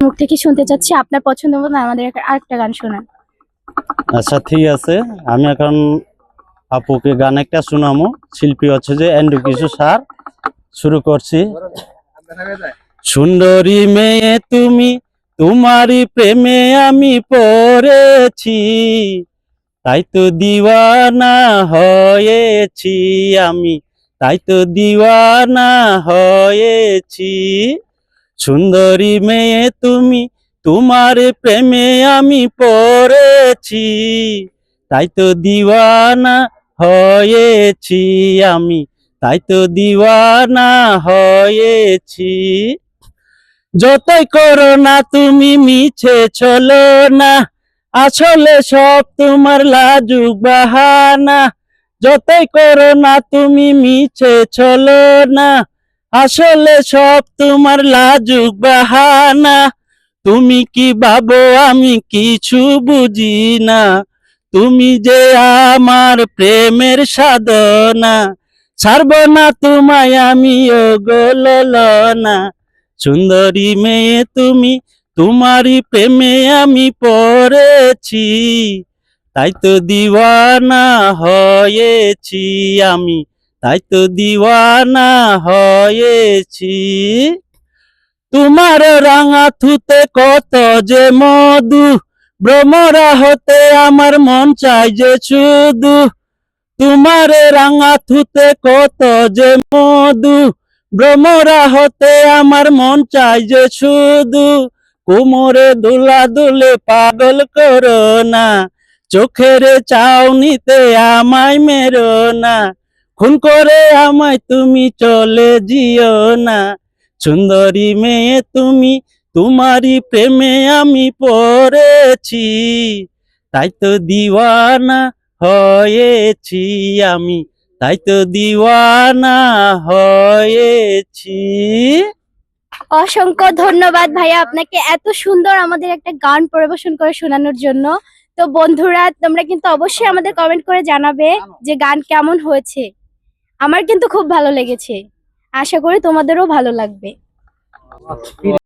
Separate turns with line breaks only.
মুখ থেকে শুনতে চাচ্ছি আপনার পছন্দ মতো আমাদের আরেকটা গান শোনান।
আচ্ছা ঠিক আছে, আমি এখন আপুকে গান একটা শোনামো। শিল্পী হচ্ছে যে এন্ডু কিছু স্যার। শুরু করছি। সুন্দরী মেয়ে তুমি, তোমারই প্রেমে আমি পড়েছি, তাই তো দিওয়ানা হয়েছি আমি, তাই তো দিওয়ানা হয়েছি। সুন্দরী মেয়ে তুমি, তোমার প্রেমে আমি পড়েছি, তাই তো দিওয়ানা হয়েছি আমি, তাই তো দিওয়ানা হয়েছি। যতই করো না তুমি মিছে চলো না, আসলে সব তোমার লাজুক বাহানা। যতই করো না তুমি মিছে চলো না, আসলে সব তোমার লাজুক বাহানা। তুমি কি ভাবো আমি কিছু বুঝি না, তুমি যে আমার প্রেমের সাধনা, ছাড়ব না তোমায় আমি ও গো ললনা। সুন্দরী মেয়ে তুমি, তোমারই প্রেমে আমি পড়েছি, তাই তো দিওয়ানা হয়েছি আমি, তাই তো দিওয়ানা হয়েছি। তোমার রাঙা থুতে কত যে মধু, ভ্রমরা হতে আমার মন চাই যে শুধু। তোমার রাঙা থুতে কত যে মধু, ভ্রমরা হতে আমার মন চাই যে শুধু। কোমরে দোলা দুলে পাগল করো না, চোখের চাউনিতে আমায় মেরো না, খুন করে আমায় তুমি চলে যেও না। সুন্দরী মেয়ে তুমি, তোমারই প্রেমে আমি পড়েছি, তাই তো দিওয়ানা হয়েছি আমি, তাই তো দিওয়ানা হয়েছি।
অসংখ্য ধন্যবাদ ভাইয়া আপনাকে এত সুন্দর আমাদের একটা গান পরিবেশন করে শোনানোর জন্য। তো বন্ধুরা, তোমরা কিন্তু অবশ্যই আমাদের কমেন্ট করে জানাবে যে গান কেমন হয়েছে। আমার কিন্তু খুব ভালো লেগেছে, আশা করি তোমাদেরও ভালো লাগবে।